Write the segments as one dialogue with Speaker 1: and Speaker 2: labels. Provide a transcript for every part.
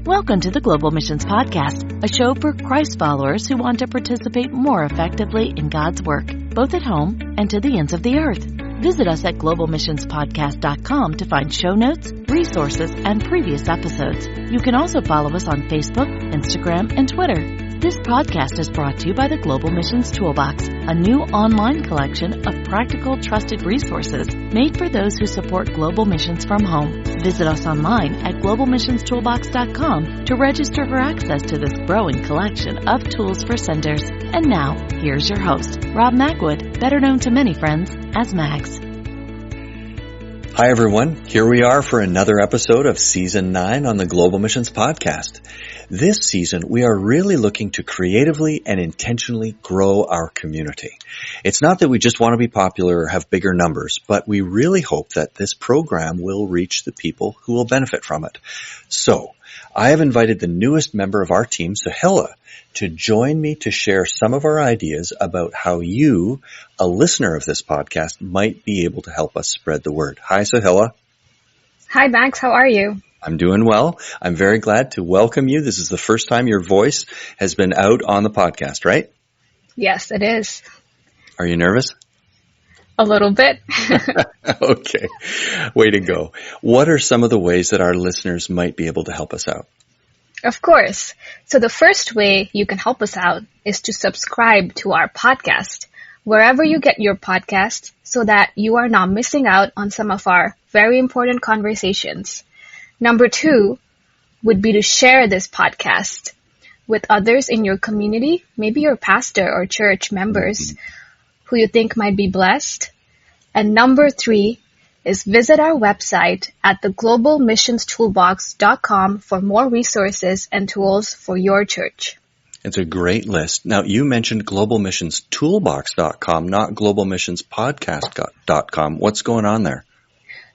Speaker 1: Welcome to the Global Missions Podcast, a show for Christ followers who want to participate more effectively in God's work, both at home and to the ends of the earth. Visit us at globalmissionspodcast.com to find show notes, resources, and previous episodes. You can also follow us on Facebook, Instagram, and Twitter. This podcast is brought to you by the Global Missions Toolbox, a new online collection of practical, trusted resources made for those who support global missions from home. Visit us online at globalmissionstoolbox.com to register for access to this growing collection of tools for senders. And now, here's your host, Rob Magwood, better known to many friends as Mags.
Speaker 2: Hi everyone, here we are for another episode of Season 9 on the Global Missions Podcast. This season, we are really looking to creatively and intentionally grow our community. It's not that we just want to be popular or have bigger numbers, but we really hope that this program will reach the people who will benefit from it. So, I have invited the newest member of our team, Sahila, to join me to share some of our ideas about how you, a listener of this podcast, might be able to help us spread the word. Hi, Sahila.
Speaker 3: Hi, Max. How are you?
Speaker 2: I'm doing well. I'm very glad to welcome you. This is the first time your voice has been out on the podcast, right?
Speaker 3: Yes, it is.
Speaker 2: Are you nervous?
Speaker 3: A little bit.
Speaker 2: Okay. Way to go. What are some of the ways that our listeners might be able to help us out?
Speaker 3: Of course. So the first way you can help us out is to subscribe to our podcast, wherever you get your podcast, so that you are not missing out on some of our very important conversations. Number 2 would be to share this podcast with others in your community, maybe your pastor or church members who you think might be blessed. And number 3 is visit our website at theglobalmissionstoolbox.com for more resources and tools for your church.
Speaker 2: It's a great list. Now, you mentioned globalmissionstoolbox.com, not globalmissionspodcast.com. What's going on there?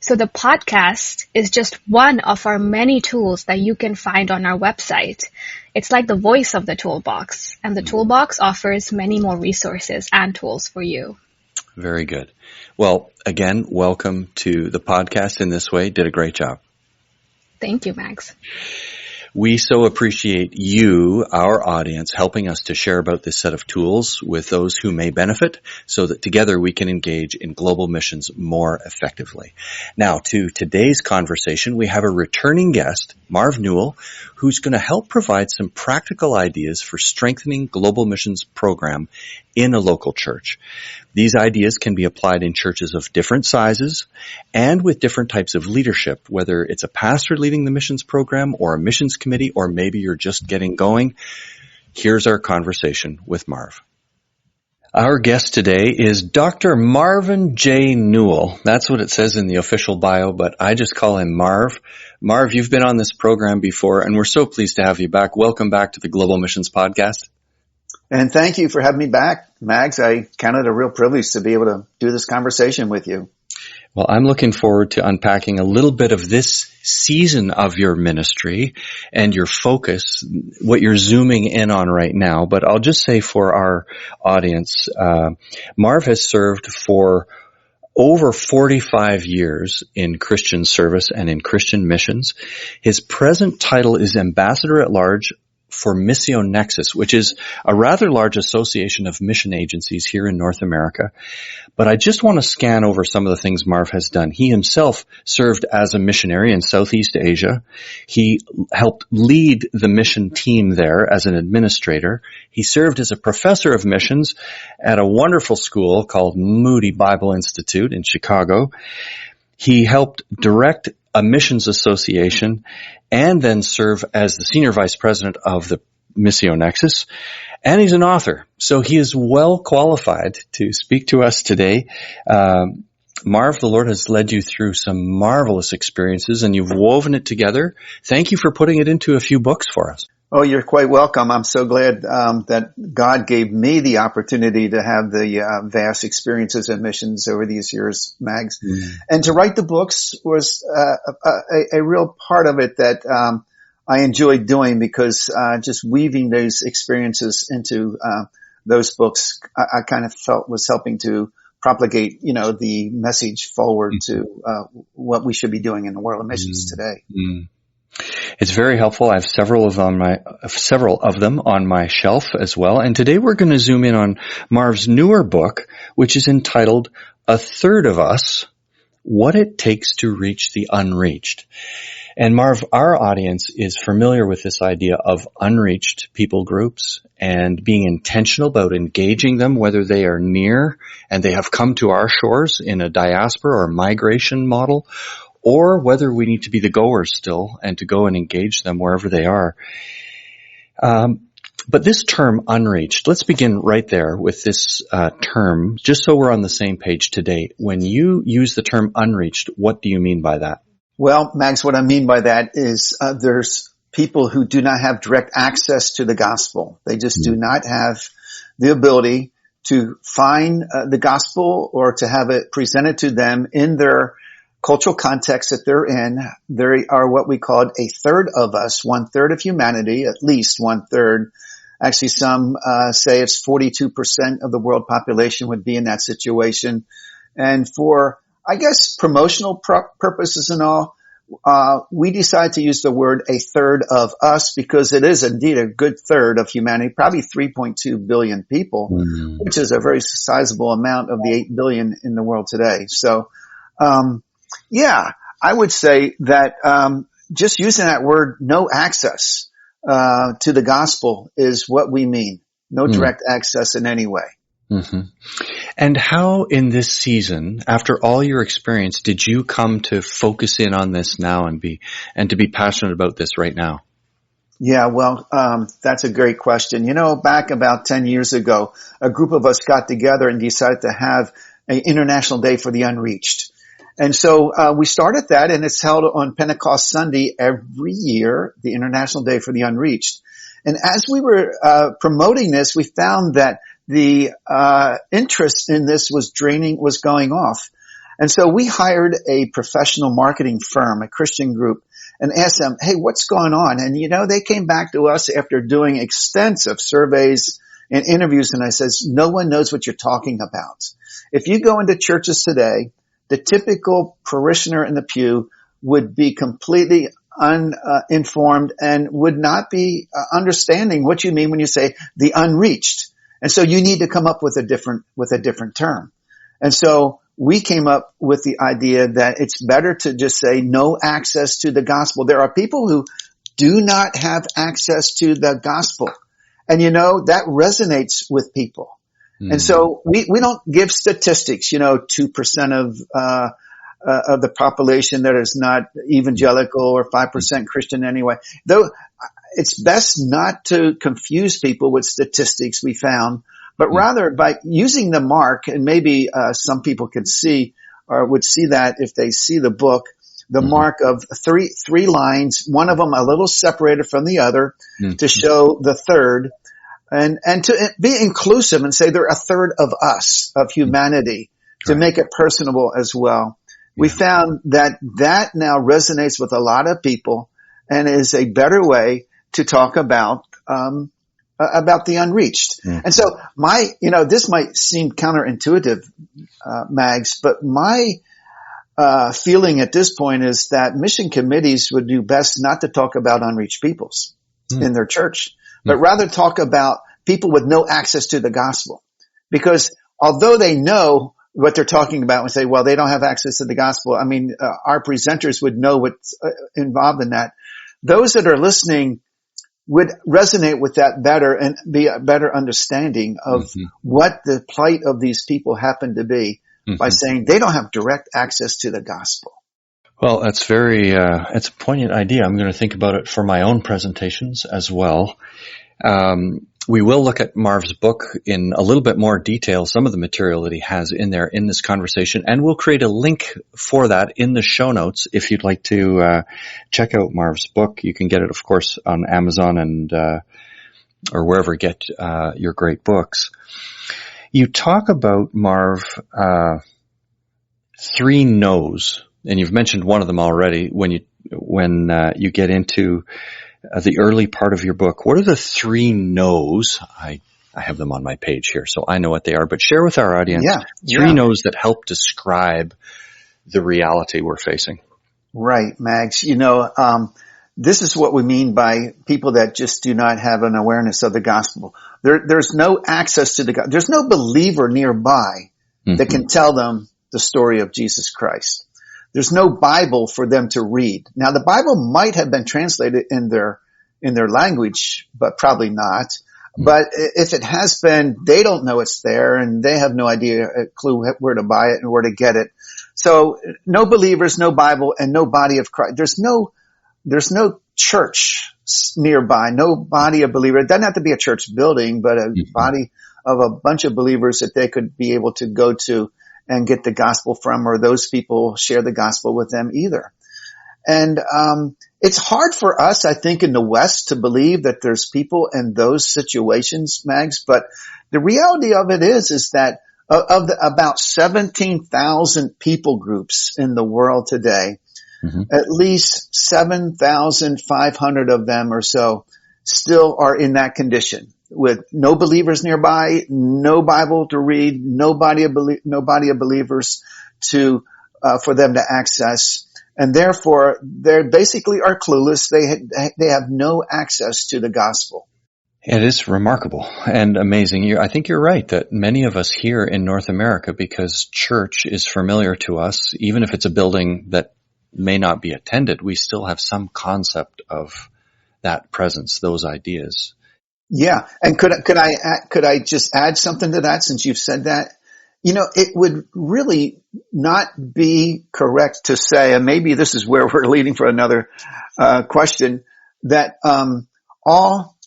Speaker 3: So the podcast is just one of our many tools that you can find on our website. It's like the voice of the toolbox, and the toolbox offers many more resources and tools for you.
Speaker 2: Very good. Well, again, welcome to the podcast in this way. Did a great job.
Speaker 3: Thank you, Max.
Speaker 2: We so appreciate you, our audience, helping us to share about this set of tools with those who may benefit so that together we can engage in global missions more effectively. Now, to today's conversation, we have a returning guest, Marvin Newell, who's going to help provide some practical ideas for strengthening global missions program in a local church. These ideas can be applied in churches of different sizes and with different types of leadership, whether it's a pastor leading the missions program or a missions committee, or maybe you're just getting going. Here's our conversation with Marv. Our guest today is Dr. Marvin J. Newell. That's what it says in the official bio, but I just call him Marv. Marv, you've been on this program before, and we're so pleased to have you back. Welcome back to the Global Missions Podcast.
Speaker 4: And thank you for having me back, Mags. I count it a real privilege to be able to do this conversation with you.
Speaker 2: Well, I'm looking forward to unpacking a little bit of this season of your ministry and your focus, what you're zooming in on right now. But I'll just say for our audience, Marv has served for over 45 years in Christian service and in Christian missions. His present title is Ambassador at Large for Missio Nexus, which is a rather large association of mission agencies here in North America. But I just want to scan over some of the things Marv has done. He himself served as a missionary in Southeast Asia. He helped lead the mission team there as an administrator. He served as a professor of missions at a wonderful school called Moody Bible Institute in Chicago. He helped direct a missions association and then serve as the senior vice president of the Missio Nexus. And he's an author, so he is well qualified to speak to us today. Marv, the Lord has led you through some marvelous experiences, and you've woven it together. Thank you for putting it into a few books for us.
Speaker 4: Oh, you're quite welcome. I'm so glad that God gave me the opportunity to have the vast experiences in missions over these years, Mags. And to write the books was a real part of it that I enjoyed doing, because just weaving those experiences into those books, I kind of felt was helping to propagate, the message forward to what we should be doing in the world of missions today.
Speaker 2: It's very helpful. I have several of them on my shelf as well. And today we're going to zoom in on Marv's newer book, which is entitled A Third of Us, What It Takes to Reach the Unreached. And Marv, our audience is familiar with this idea of unreached people groups and being intentional about engaging them, whether they are near and they have come to our shores in a diaspora or migration model, or whether we need to be the goers still and to go and engage them wherever they are. But this term unreached, let's begin right there with this term, just so we're on the same page today. When you use the term unreached, what do you mean by that?
Speaker 4: Well, Max, what I mean by that is there's people who do not have direct access to the gospel. They just do not have the ability to find the gospel or to have it presented to them in their cultural context that they're in. They are what we call a third of us, 1/3 of humanity, at least 1/3. Actually, some say it's 42% of the world population would be in that situation. And for, I guess, promotional purposes and all, we decided to use the word a third of us because it is indeed a good third of humanity, probably 3.2 billion people, which is a very sizable amount of the 8 billion in the world today. So, yeah, I would say that just using that word, no access to the gospel is what we mean. No direct access in any way.
Speaker 2: Mm-hmm. And how in this season, after all your experience, did you come to focus in on this now and to be passionate about this right now?
Speaker 4: Yeah, well, that's a great question. You know, back about 10 years ago, a group of us got together and decided to have an International Day for the Unreached. And so we started that, and it's held on Pentecost Sunday every year, the International Day for the Unreached. And as we were promoting this, we found that the interest in this was going off. And so we hired a professional marketing firm, a Christian group, and asked them, hey, what's going on? And, you know, they came back to us after doing extensive surveys and interviews, and I says, no one knows what you're talking about. If you go into churches today, the typical parishioner in the pew would be completely uninformed and would not be understanding what you mean when you say the unreached. And so you need to come up with a different term. And so we came up with the idea that it's better to just say no access to the gospel. There are people who do not have access to the gospel. And you know, that resonates with people. And so we don't give statistics, you know, 2% of the population that is not evangelical or 5% Christian anyway. Though it's best not to confuse people with statistics we found, but rather by using the mark, and maybe some people can see or would see that if they see the book, the mark of three lines, one of them a little separated from the other to show the third. And to be inclusive and say they're a third of us, of humanity, to make it personable as well. We found that now resonates with a lot of people and is a better way to talk about the unreached. And so this might seem counterintuitive, Mags, but my feeling at this point is that mission committees would do best not to talk about unreached peoples in their church, but rather talk about people with no access to the gospel. Because although they know what they're talking about and say, well, they don't have access to the gospel, I mean, our presenters would know what's involved in that. Those that are listening would resonate with that better and be a better understanding of what the plight of these people happen to be by saying they don't have direct access to the gospel.
Speaker 2: Well, that's it's a poignant idea. I'm going to think about it for my own presentations as well. We will look at Marv's book in a little bit more detail, some of the material that he has in there in this conversation, and we'll create a link for that in the show notes if you'd like to check out Marv's book. You can get it, of course, on Amazon and or wherever you get your great books. You talk about, Marv, 3 no's. And you've mentioned one of them already when you get into the early part of your book. What are the 3 no's? I have them on my page here, so I know what they are. But share with our audience 3 no's that help describe the reality we're facing.
Speaker 4: Right, Mags. You know, this is what we mean by people that just do not have an awareness of the gospel. There's no access to the gospel. There's no believer nearby that can tell them the story of Jesus Christ. There's no Bible for them to read. Now, the Bible might have been translated in their language, but probably not. But if it has been, they don't know it's there, and they have no clue where to buy it and where to get it. So no believers, no Bible, and no body of Christ. There's no church nearby, no body of believers. It doesn't have to be a church building, but a body of a bunch of believers that they could be able to go to and get the gospel from, or those people share the gospel with them either. And it's hard for us, I think, in the West to believe that there's people in those situations, Mags, but the reality of it is that of the about 17,000 people groups in the world today, at least 7,500 of them or so still are in that condition, with no believers nearby, no Bible to read, no body of believers to for them to access, and therefore they basically are clueless. They have no access to the gospel.
Speaker 2: It is remarkable and amazing. I think you're right that many of us here in North America, because church is familiar to us, even if it's a building that may not be attended, we still have some concept of that presence, those ideas.
Speaker 4: Yeah. And could I just add something to that, since you've said that? You know, it would really not be correct to say, and maybe this is where we're leading for another question, that all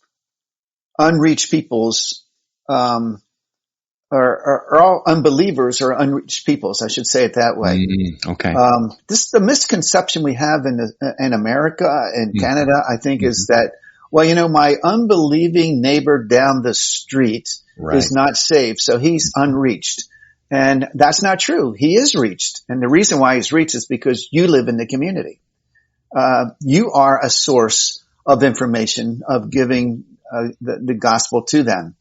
Speaker 4: unreached peoples are all unbelievers or unreached peoples. I should say it that way.
Speaker 2: Okay.
Speaker 4: This is the misconception we have in America and Canada, I think, is that, well, you know, my unbelieving neighbor down the street is not saved, so he's unreached. And that's not true. He is reached. And the reason why he's reached is because you live in the community. You are a source of information, of giving the gospel to them.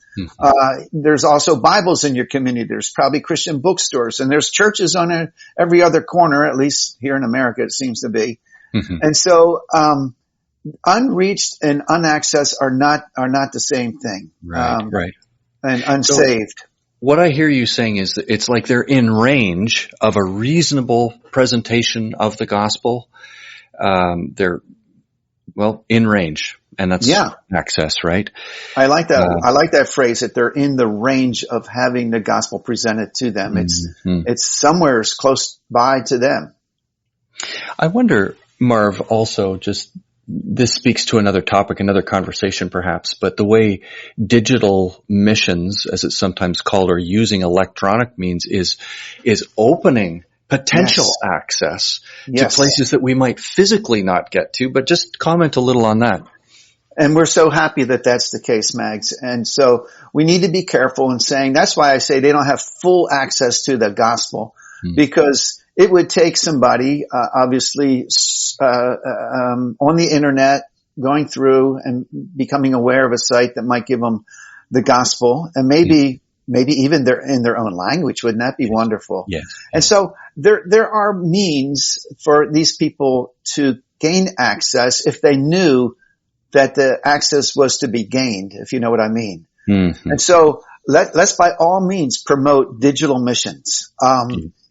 Speaker 4: There's also Bibles in your community. There's probably Christian bookstores, and there's churches on every other corner, at least here in America it seems to be. And so unreached and unaccessed are not the same thing.
Speaker 2: Right.
Speaker 4: And unsaved.
Speaker 2: So what I hear you saying is that it's like they're in range of a reasonable presentation of the gospel. They're, well, in range. And that's access, right? I like that.
Speaker 4: I like that phrase, that they're in the range of having the gospel presented to them. It's somewhere close by to them.
Speaker 2: I wonder, Marv, also just, this speaks to another topic, another conversation perhaps, but the way digital missions, as it's sometimes called, or using electronic means is opening potential access to places that we might physically not get to, but just comment a little on that.
Speaker 4: And we're so happy that that's the case, Mags. And so we need to be careful in saying, that's why I say they don't have full access to the gospel, because it would take somebody, obviously, on the internet, going through and becoming aware of a site that might give them the gospel, and maybe even in their own language. Wouldn't that be wonderful?
Speaker 2: Yes.
Speaker 4: And so there are means for these people to gain access if they knew that the access was to be gained, if you know what I mean. And so let's by all means promote digital missions.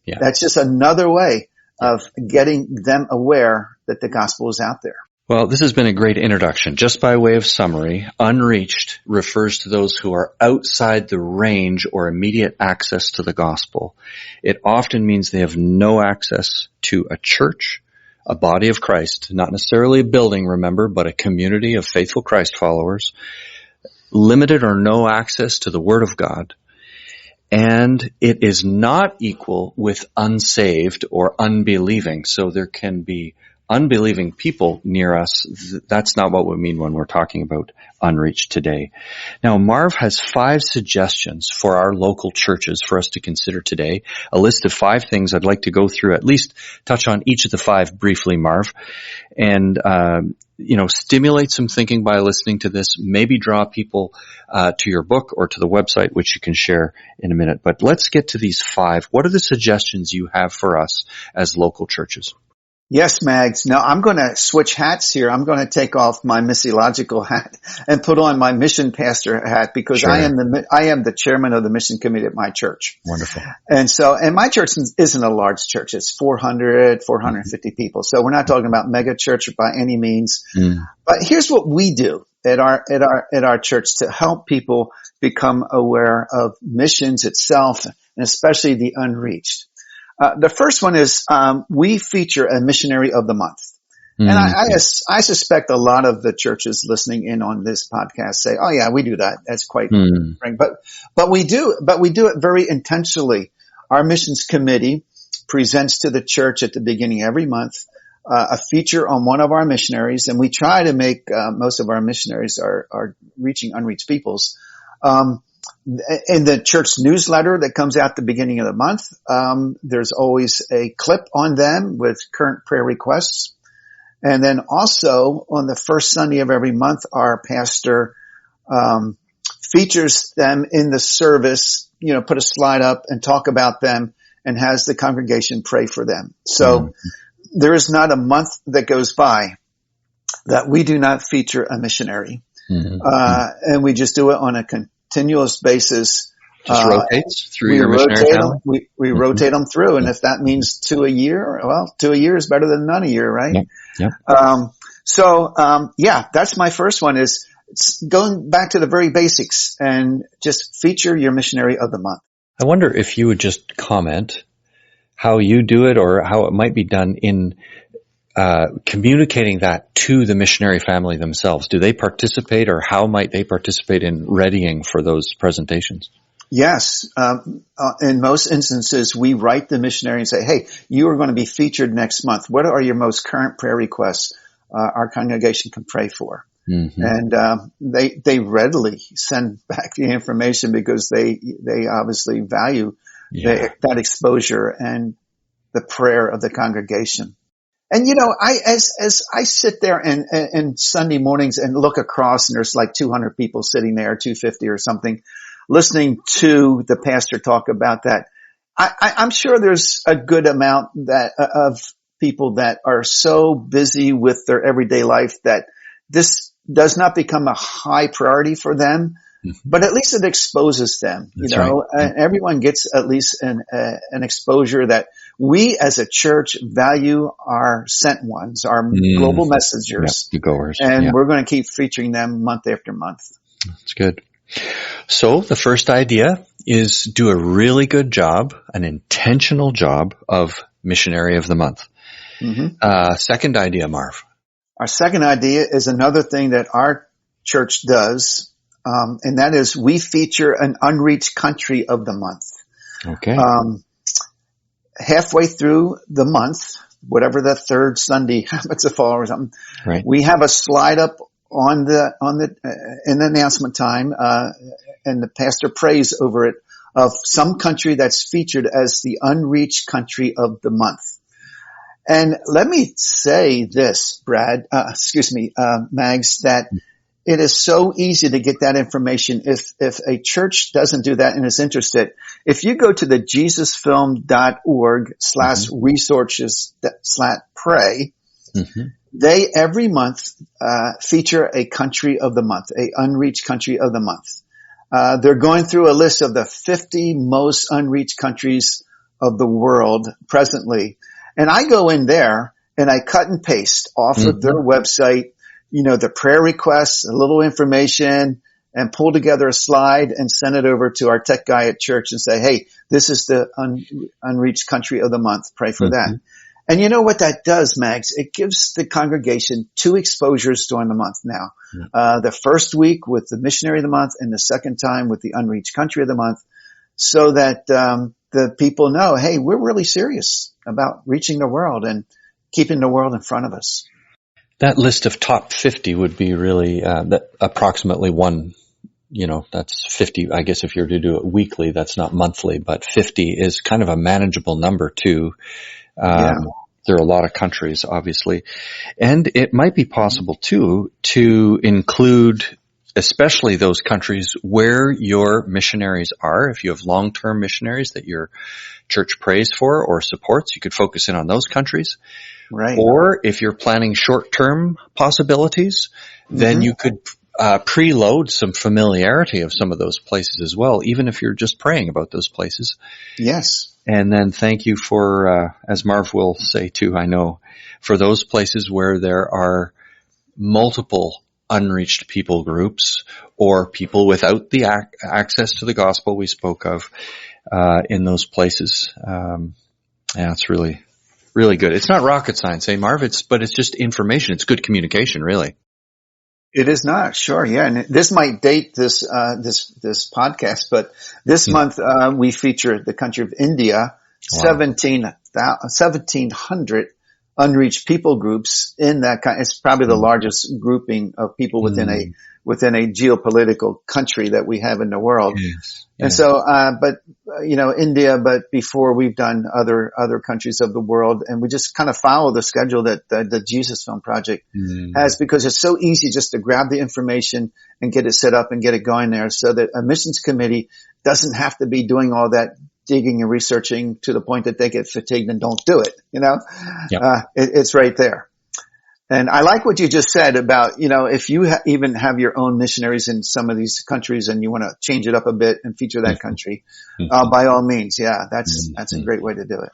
Speaker 4: That's just another way of getting them aware that the gospel is out there.
Speaker 2: Well, this has been a great introduction. Just by way of summary, unreached refers to those who are outside the range or immediate access to the gospel. It often means they have no access to a church, a body of Christ, not necessarily a building, remember, but a community of faithful Christ followers, limited or no access to the Word of God. And it is not equal with unsaved or unbelieving. So there can be unbelieving people near us. That's not what we mean when we're talking about unreached today. Now, Marv has 5 suggestions for our local churches for us to consider today. A list of 5 things I'd like to go through, at least touch on each of the 5 briefly, Marv. And, stimulate some thinking by listening to this. Maybe draw people to your book or to the website, which you can share in a minute. But let's get to these 5. What are the suggestions you have for us as local churches?
Speaker 4: Yes, Mags. Now I'm going to switch hats here. I'm going to take off my missiological hat and put on my mission pastor hat because
Speaker 2: Sure.
Speaker 4: I am the chairman of the mission committee at my church.
Speaker 2: Wonderful.
Speaker 4: And my church isn't a large church. It's 450 people. So we're not talking about mega church by any means. But here's what we do at our church to help people become aware of missions itself and especially the unreached. The first one is, we feature a missionary of the month. And I suspect a lot of the churches listening in on this podcast say, oh yeah, we do that. That's quite frank. But we do it very intentionally. Our missions committee presents to the church at the beginning of every month, a feature on one of our missionaries. And we try to make, most of our missionaries are reaching unreached peoples. In the church newsletter that comes out the beginning of the month, there's always a clip on them with current prayer requests. And then also on the first Sunday of every month, our pastor features them in the service, put a slide up and talk about them and has the congregation pray for them. So there is not a month that goes by that we do not feature a missionary. And we just do it on a continuous basis.
Speaker 2: Just rotates through your missionary family?
Speaker 4: We rotate them through. And if that means 2 a year, well, 2 a year is better than none a year, right?
Speaker 2: Yep.
Speaker 4: That's my first one is going back to the very basics and just feature your missionary of the month.
Speaker 2: I wonder if you would just comment how you do it or how it might be done in communicating that to the missionary family themselves. Do they participate or how might they participate in readying for those presentations?
Speaker 4: Yes. In most instances, we write the missionary and say, hey, you are going to be featured next month. What are your most current prayer requests our congregation can pray for? And they readily send back the information because they obviously value that exposure and the prayer of the congregation. And as I sit there and Sunday mornings and look across and there's like 200 people sitting there, 250 or something, listening to the pastor talk about that, I'm sure there's a good amount of people that are so busy with their everyday life that this does not become a high priority for them. But at least it exposes them,
Speaker 2: That's right.
Speaker 4: and everyone gets at least an exposure that we as a church value our sent ones, our global messengers,
Speaker 2: the goers.
Speaker 4: And we're going to keep featuring them month after month.
Speaker 2: That's good. So the first idea is do a really good job, an intentional job of missionary of the month. Second idea, Marv.
Speaker 4: Our second idea is another thing that our church does. And that is we feature an unreached country of the month. Okay. Halfway through the month, whatever the third Sunday happens to fall or something, right. We have a slide up in the announcement time, and the pastor prays over it of some country that's featured as the unreached country of the month. And let me say this, Mags, that it is so easy to get that information if a church doesn't do that and is interested. If you go to the jesusfilm.org/resources/pray, they every month feature a country of the month, a unreached country of the month. They're going through a list of the 50 most unreached countries of the world presently. And I go in there and I cut and paste off of their website, the prayer requests, a little information, and pull together a slide and send it over to our tech guy at church and say, hey, this is the unreached country of the month. Pray for that. And you know what that does, Mags? It gives the congregation 2 exposures during the month now. The first week with the missionary of the month and the second time with the unreached country of the month, so that the people know, hey, we're really serious about reaching the world and keeping the world in front of us.
Speaker 2: That list of top 50 would be really approximately one, that's 50. I guess if you're to do it weekly, that's not monthly, but 50 is kind of a manageable number too. There are a lot of countries, obviously. And it might be possible too to include especially those countries where your missionaries are. If you have long-term missionaries that your church prays for or supports, you could focus in on those countries.
Speaker 4: Right.
Speaker 2: Or if you're planning short-term possibilities, then you could preload some familiarity of some of those places as well, even if you're just praying about those places.
Speaker 4: Yes.
Speaker 2: And then thank you for, as Marv will say too, I know, for those places where there are multiple unreached people groups or people without the access to the gospel we spoke of in those places. Yeah, it's really, really good. It's not rocket science, eh, Marv? But it's just information. It's good communication, really.
Speaker 4: It is not, sure, yeah. And this might date this podcast, but this month we feature the country of India. Wow. 1,700 unreached people groups in that country. It's probably the largest grouping of people within a geopolitical country that we have in the world.
Speaker 2: Yes.
Speaker 4: And so, India, but before we've done other countries of the world, and we just kind of follow the schedule that the Jesus Film Project has, because it's so easy just to grab the information and get it set up and get it going there, so that a missions committee doesn't have to be doing all that digging and researching to the point that they get fatigued and don't do it. Yep. It's right there. And I like what you just said about, if you even have your own missionaries in some of these countries and you want to change it up a bit and feature that country, by all means, yeah, that's a great way to do it.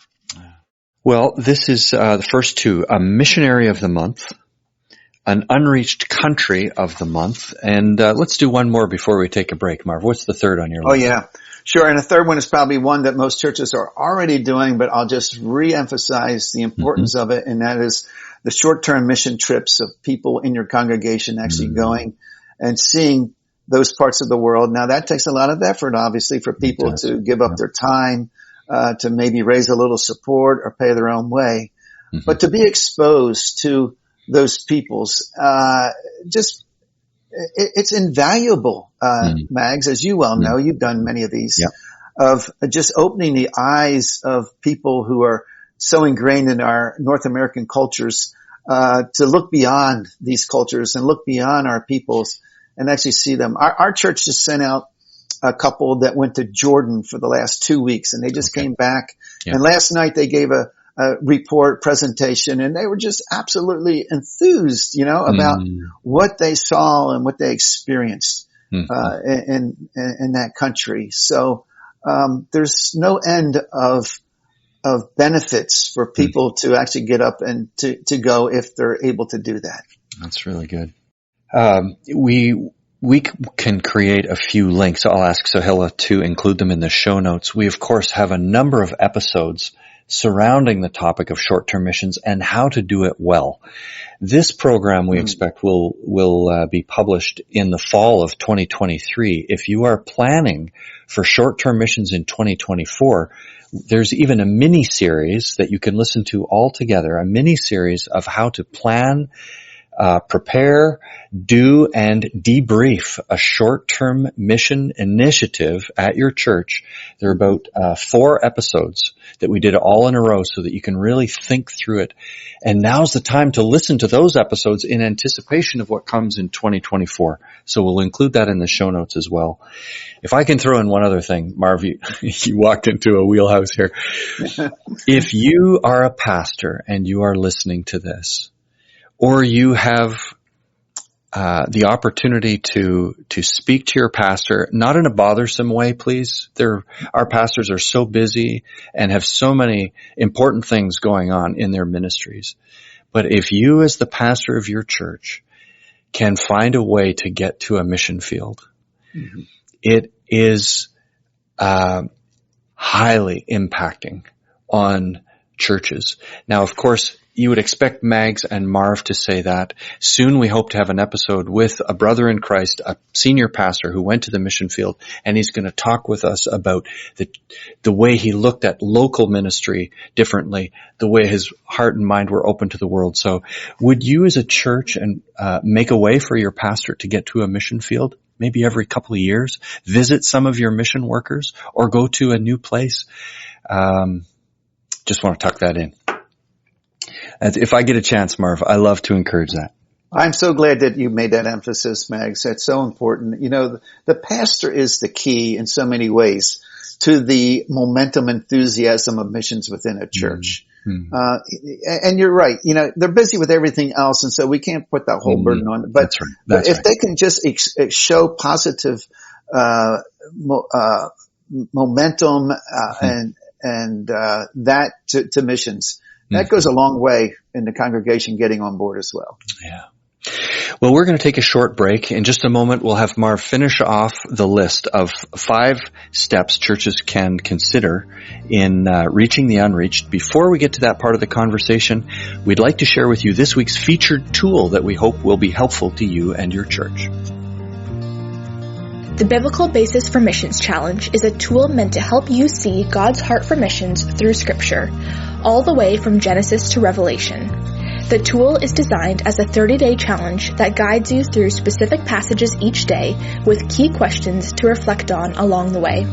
Speaker 2: Well, this is the first two: a missionary of the month, an unreached country of the month, and let's do one more before we take a break. Marv, what's the third on your list?
Speaker 4: Oh yeah. Sure, and the third one is probably one that most churches are already doing, but I'll just re-emphasize the importance of it, and that is the short-term mission trips of people in your congregation actually going and seeing those parts of the world. Now, that takes a lot of effort, obviously, for people to give up their time, to maybe raise a little support or pay their own way. But to be exposed to those peoples, it's invaluable, Mags, as you well know. You've done many of these, of just opening the eyes of people who are so ingrained in our North American cultures, to look beyond these cultures and look beyond our peoples and actually see them. Our church just sent out a couple that went to Jordan for the last 2 weeks, and they just came back. And last night they gave a report presentation, and they were just absolutely enthused, about what they saw and what they experienced, in that country. So, there's no end of benefits for people to actually get up and to go if they're able to do that.
Speaker 2: That's really good. We can create a few links. I'll ask Sohila to include them in the show notes. We, of course, have a number of episodes surrounding the topic of short-term missions and how to do it well. This program we expect will be published in the fall of 2023. If you are planning for short-term missions in 2024, there's even a mini-series that you can listen to all together, a mini-series of how to plan, prepare, do, and debrief a short-term mission initiative at your church. There are about 4 episodes that we did all in a row so that you can really think through it. And now's the time to listen to those episodes in anticipation of what comes in 2024. So we'll include that in the show notes as well. If I can throw in one other thing, Marv, you walked into a wheelhouse here. If you are a pastor and you are listening to this, or you have the opportunity to speak to your pastor, not in a bothersome way, please. Our pastors are so busy and have so many important things going on in their ministries. But if you, as the pastor of your church, can find a way to get to a mission field, it is highly impacting on churches. Now, of course, you would expect Mags and Marv to say that. Soon we hope to have an episode with a brother in Christ, a senior pastor who went to the mission field, and he's going to talk with us about the way he looked at local ministry differently, the way his heart and mind were open to the world. So would you as a church and make a way for your pastor to get to a mission field? Maybe every couple of years, visit some of your mission workers or go to a new place. Just want to tuck that in. If I get a chance, Marv, I love to encourage that.
Speaker 4: I'm so glad that you made that emphasis, Mags. That's so important. You know, the pastor is the key in so many ways to the momentum enthusiasm of missions within a church. Mm-hmm. And you're right. You know, they're busy with everything else. And so we can't put that whole burden on them. But
Speaker 2: That's
Speaker 4: if
Speaker 2: right.
Speaker 4: they can just show positive, momentum, and that to missions, that goes a long way in the congregation getting on board as well.
Speaker 2: Yeah. Well, we're going to take a short break. In just a moment, we'll have Marv finish off the list of 5 steps churches can consider in reaching the unreached. Before we get to that part of the conversation, we'd like to share with you this week's featured tool that we hope will be helpful to you and your church.
Speaker 5: The Biblical Basis for Missions Challenge is a tool meant to help you see God's heart for missions through Scripture, all the way from Genesis to Revelation. The tool is designed as a 30-day challenge that guides you through specific passages each day with key questions to reflect on along the way.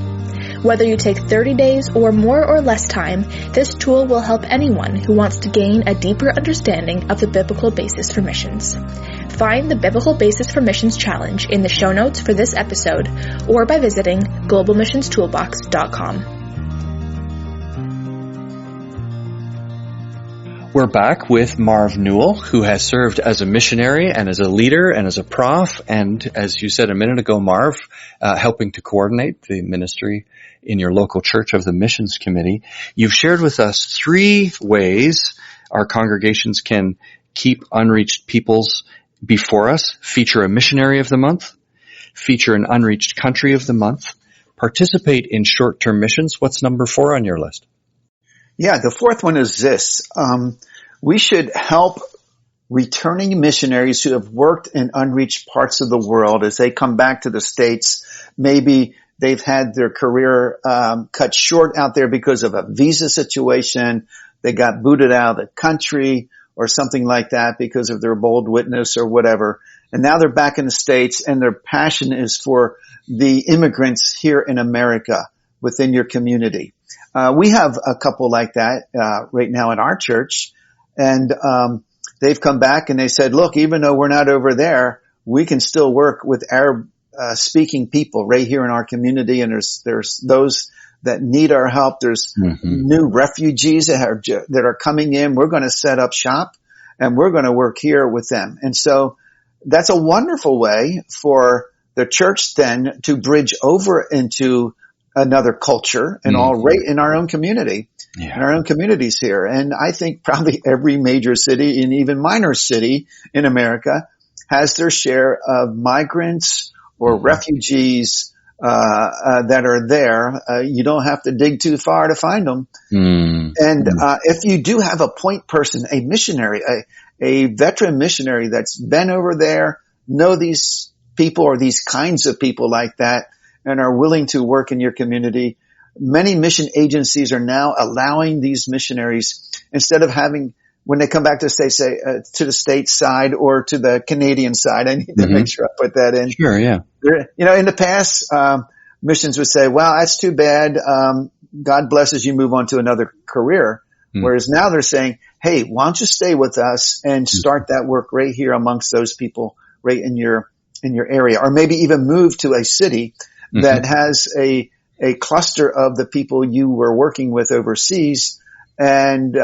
Speaker 5: Whether you take 30 days or more or less time, this tool will help anyone who wants to gain a deeper understanding of the biblical basis for missions. Find the Biblical Basis for Missions Challenge in the show notes for this episode or by visiting globalmissionstoolbox.com.
Speaker 2: We're back with Marv Newell, who has served as a missionary and as a leader and as a prof, and as you said a minute ago, Marv, helping to coordinate the ministry in your local church of the Missions Committee. You've shared with us 3 ways our congregations can keep unreached peoples before us: feature a missionary of the month, feature an unreached country of the month, participate in short-term missions. What's number 4 on your list?
Speaker 4: Yeah, the 4th one is this. We should help returning missionaries who have worked in unreached parts of the world as they come back to the States. Maybe they've had their career cut short out there because of a visa situation. They got booted out of the country or something like that because of their bold witness or whatever. And now they're back in the States, and their passion is for the immigrants here in America within your community. We have a couple like that right now in our church, and they've come back and they said, look, even though we're not over there, we can still work with Arab speaking people right here in our community, and there's those that need our help. There's new refugees that are coming in. We're going to set up shop, and we're going to work here with them. And so that's a wonderful way for the church then to bridge over into another culture and all right in our own community, in our own communities here. And I think probably every major city and even minor city in America has their share of migrants or refugees that are there. You don't have to dig too far to find them. And if you do have a point person, a missionary, a veteran missionary that's been over there, know these people or these kinds of people like that, and are willing to work in your community. Many mission agencies are now allowing these missionaries, instead of having, when they come back to the States, say, to the States side or to the Canadian side. I need to make sure I put that in.
Speaker 2: Sure, yeah.
Speaker 4: You know, in the past, missions would say, well, that's too bad. God blesses you, move on to another career. Whereas now they're saying, hey, why don't you stay with us and start that work right here amongst those people right in your area, or maybe even move to a city that has a cluster of the people you were working with overseas, and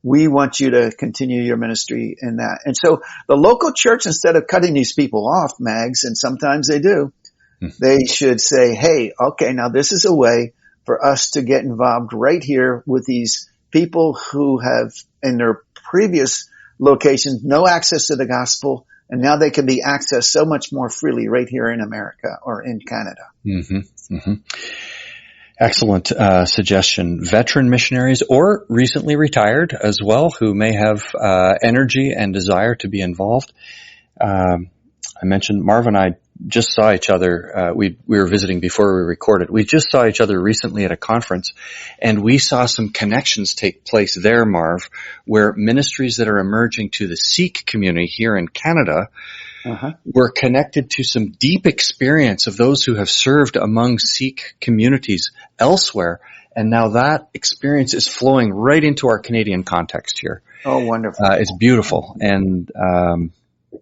Speaker 4: we want you to continue your ministry in that. And so the local church, instead of cutting these people off, Mags, and sometimes they do, they should say, hey, okay, now this is a way for us to get involved right here with these people who have in their previous locations no access to the gospel, and now they can be accessed so much more freely right here in America or in Canada.
Speaker 2: Excellent suggestion. Veteran missionaries or recently retired as well, who may have energy and desire to be involved. I mentioned Marv and I just saw each other. We were visiting before we recorded. We just saw each other recently at a conference, and we saw some connections take place there, Marv, where ministries that are emerging to the Sikh community here in Canada were connected to some deep experience of those who have served among Sikh communities elsewhere. And now that experience is flowing right into our Canadian context here.
Speaker 4: Oh, wonderful.
Speaker 2: It's beautiful. And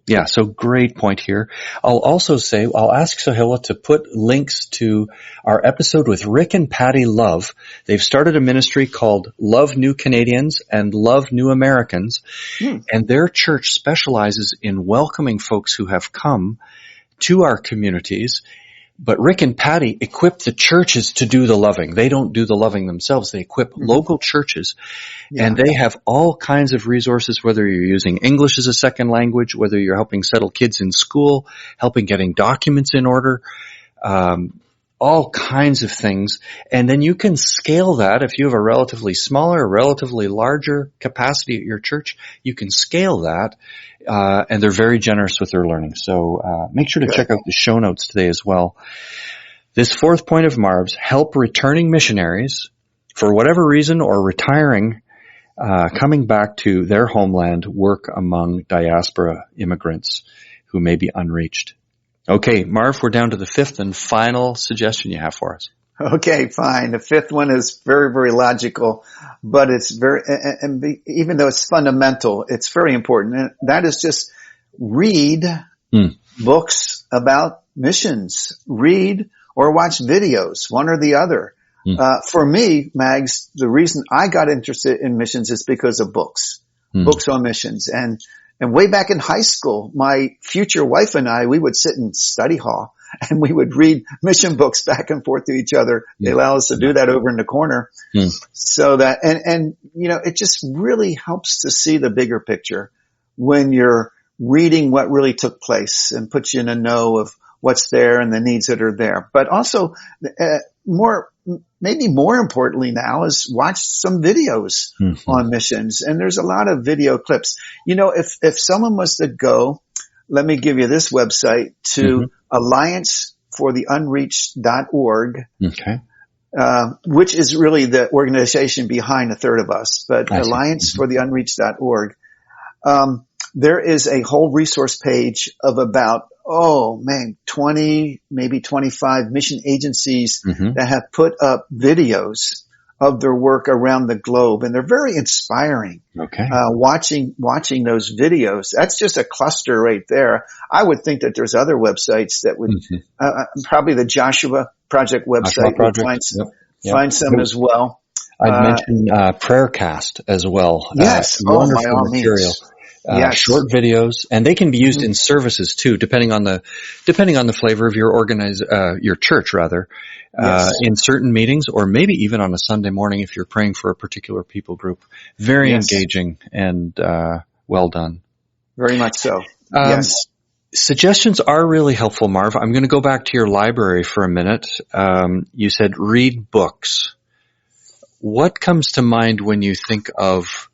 Speaker 2: Yeah, so great point here. I'll also say, I'll ask Sohila to put links to our episode with Rick and Patty Love. They've started a ministry called Love New Canadians and Love New Americans, and their church specializes in welcoming folks who have come to our communities. But Rick and Patty equip the churches to do the loving. They don't do the loving themselves. They equip local churches. And they have all kinds of resources, whether you're using English as a second language, whether you're helping settle kids in school, helping getting documents in order, all kinds of things. And then you can scale that. If you have a relatively smaller, relatively larger capacity at your church, you can scale that. And they're very generous with their learning. So make sure to check out the show notes today as well. This fourth point of Marv's, help returning missionaries for whatever reason or retiring, coming back to their homeland, work among diaspora immigrants who may be unreached. Okay, Marv, we're down to the fifth and final suggestion you have for us.
Speaker 4: Okay, fine. The fifth one is very, very logical, but it's even though it's fundamental, it's very important. And that is just read books about missions. Read or watch videos, one or the other. For me, Mags, the reason I got interested in missions is because of books on missions. And way back in high school, my future wife and I, we would sit in study hall and we would read mission books back and forth to each other. They allow us to do that over in the corner. So that, and, you know, it just really helps to see the bigger picture when you're reading what really took place and puts you in a know of what's there and the needs that are there. But also, maybe more importantly now is watch some videos on missions. And there's a lot of video clips. You know, if someone was to go, let me give you this website, to alliancefortheunreached.org, which is really the organization behind A Third of Us, but alliancefortheunreached.org. There is a whole resource page of about 20, maybe 25 mission agencies that have put up videos of their work around the globe. And they're very inspiring. Watching those videos. That's just a cluster right there. I would think that there's other websites that would, probably the Joshua Project website would find some as well.
Speaker 2: I'd mention Prayercast as well.
Speaker 4: Yes.
Speaker 2: Wonderful material. Short videos, and they can be used in services too, depending on the flavor of your your church rather, in certain meetings, or maybe even on a Sunday morning if you're praying for a particular people group. Very engaging and, well done.
Speaker 4: Very much so.
Speaker 2: Suggestions are really helpful, Marv. I'm going to go back to your library for a minute. You said read books. What comes to mind when you think of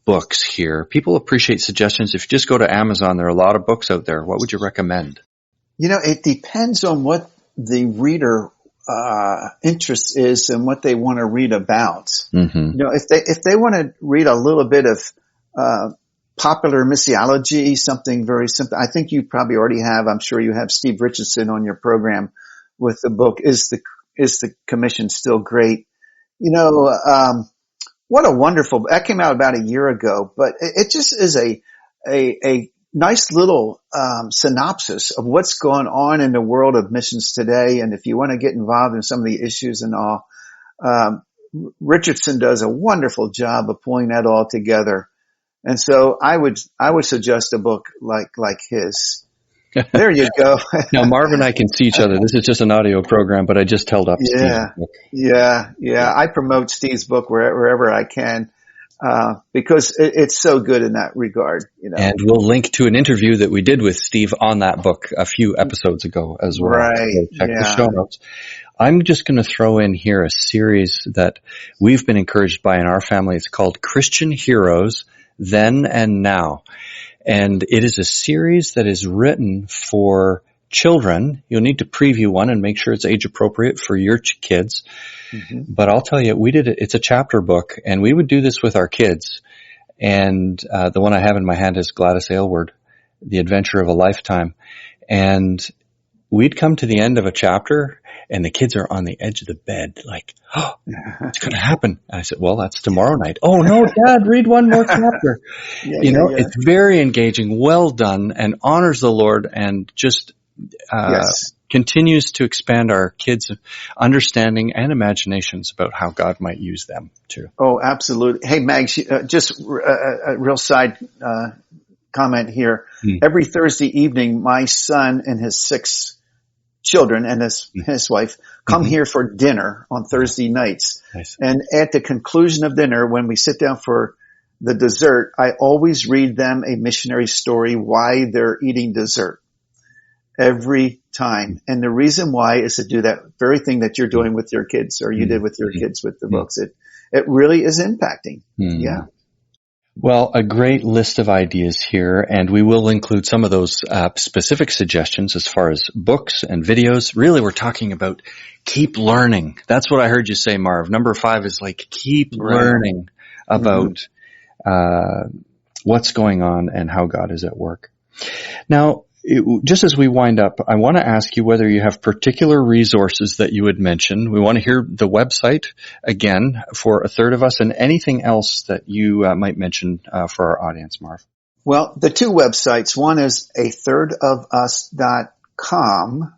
Speaker 2: books here? People appreciate suggestions. If you just go to Amazon, there are a lot of books out there. What would you recommend? You know, it depends on what the reader interest is and what they want to read about. You know, if they want to read a little bit of popular missiology, something very simple. I think you probably already have. I'm sure you have Steve Richardson on your program with the book. Is the Commission Still Great? You know, what a wonderful, that came out about a year ago, but it just is a nice little, synopsis of what's going on in the world of missions today. And if you want to get involved in some of the issues and all, Richardson does a wonderful job of pulling that all together. And so I would suggest a book like his. There you go. Now, Marv and I can see each other. This is just an audio program, but I just held up Steve's book.
Speaker 4: Yeah. I promote Steve's book wherever I can, because it's so good in that regard, you know.
Speaker 2: And we'll link to an interview that we did with Steve on that book a few episodes ago as well.
Speaker 4: Right.
Speaker 2: So check the show notes. I'm just going to throw in here a series that we've been encouraged by in our family. It's called Christian Heroes, Then and Now. And it is a series that is written for children. You'll need to preview one and make sure it's age appropriate for your kids. But I'll tell you, it's a chapter book, and we would do this with our kids. And the one I have in my hand is Gladys Aylward, The Adventure of a Lifetime. And we'd come to the end of a chapter and the kids are on the edge of the bed like, oh, it's going to happen. And I said, well, that's tomorrow night. Oh no, Dad, read one more chapter. It's very engaging, well done, and honors the Lord, and just continues to expand our kids' understanding and imaginations about how God might use them too.
Speaker 4: Oh, absolutely. Hey, Mags, just a real side comment here. Every Thursday evening, my son and his 6 children and his wife come here for dinner on Thursday nights.
Speaker 2: Nice.
Speaker 4: And at the conclusion of dinner, when we sit down for the dessert, I always read them a missionary story why they're eating dessert every time. And the reason why is to do that very thing that you're doing with your kids, or you did with your kids with the books. It really is impacting. Yeah.
Speaker 2: Well, a great list of ideas here, and we will include some of those specific suggestions as far as books and videos. Really, we're talking about keep learning. That's what I heard you say, Marv. Number 5 is like keep learning about what's going on and how God is at work. Now, just as we wind up, I want to ask you whether you have particular resources that you would mention. We want to hear the website again for A Third of Us, and anything else that you might mention for our audience, Marv.
Speaker 4: Well, the 2 websites. One is athirdofus.com,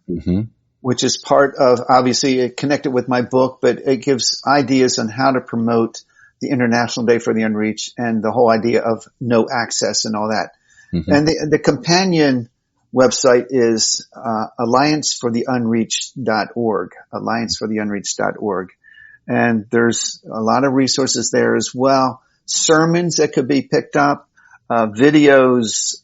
Speaker 4: which is part of, obviously, it connected with my book, but it gives ideas on how to promote the International Day for the Unreached and the whole idea of no access and all that. And the companion website is alliancefortheunreached.org, alliancefortheunreached.org. And there's a lot of resources there as well. Sermons that could be picked up, videos,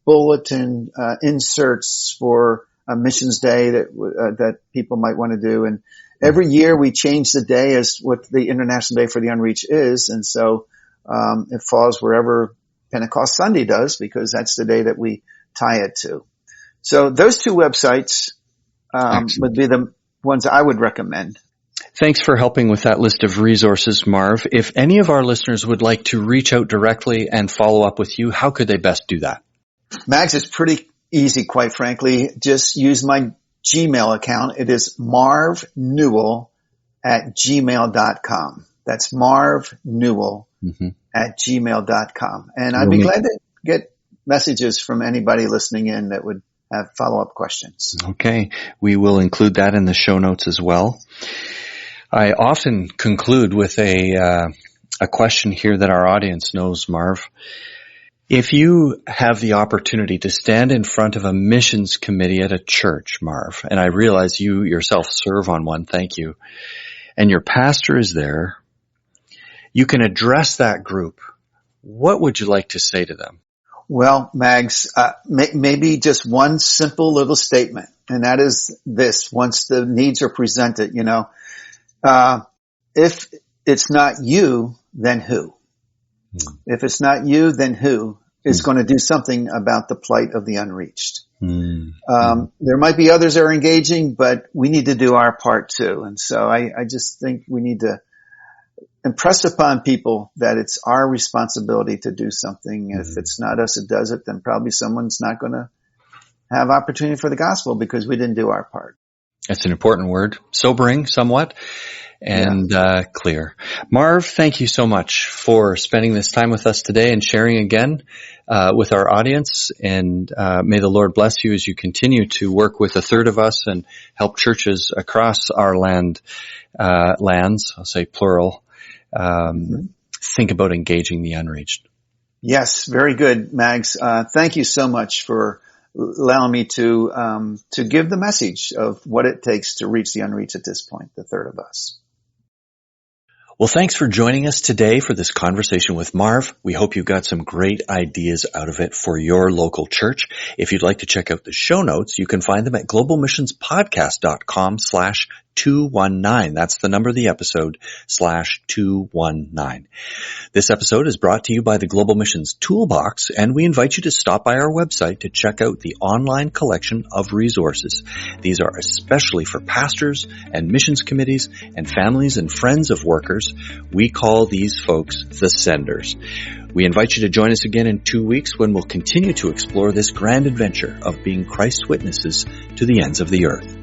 Speaker 4: bulletin, inserts for a missions day that people might want to do. And every year we change the day as what the International Day for the Unreached is. And so, it falls wherever Pentecost Sunday does, because that's the day that we tie it to. So those 2 websites would be the ones I would recommend.
Speaker 2: Thanks for helping with that list of resources, Marv. If any of our listeners would like to reach out directly and follow up with you, how could they best do that?
Speaker 4: Mags, it's pretty easy, quite frankly. Just use my Gmail account. It is marvnewell@gmail.com. That's marvnewell@gmail.com. And I'd be glad to get messages from anybody listening in that would have follow-up questions.
Speaker 2: Okay. We will include that in the show notes as well. I often conclude with a question here that our audience knows, Marv. If you have the opportunity to stand in front of a missions committee at a church, Marv, and I realize you yourself serve on one, thank you, and your pastor is there, you can address that group. What would you like to say to them?
Speaker 4: Well, Mags, maybe just one simple little statement, and that is this: once the needs are presented, if it's not you, then who? If it's not you, then who is going to do something about the plight of the unreached? There might be others that are engaging, but we need to do our part too. And so I just think we need to impress upon people that it's our responsibility to do something. If it's not us that does it, then probably someone's not going to have opportunity for the gospel because we didn't do our part.
Speaker 2: That's an important word. Sobering somewhat and clear. Marv, thank you so much for spending this time with us today and sharing again with our audience. And may the Lord bless you as you continue to work with A Third of Us and help churches across our lands, I'll say plural, think about engaging the unreached.
Speaker 4: Yes, very good, Mags. Thank you so much for allowing me to give the message of what it takes to reach the unreached at this point, the third of us.
Speaker 2: Well, thanks for joining us today for this conversation with Marv. We hope you got some great ideas out of it for your local church. If you'd like to check out the show notes, you can find them at globalmissionspodcast.com/219. That's the number of the episode, /219. This episode is brought to you by the Global Missions Toolbox, and we invite you to stop by our website to check out the online collection of resources. These are especially for pastors and missions committees and families and friends of workers. We call these folks the senders. We invite you to join us again in 2 weeks when we'll continue to explore this grand adventure of being Christ's witnesses to the ends of the earth.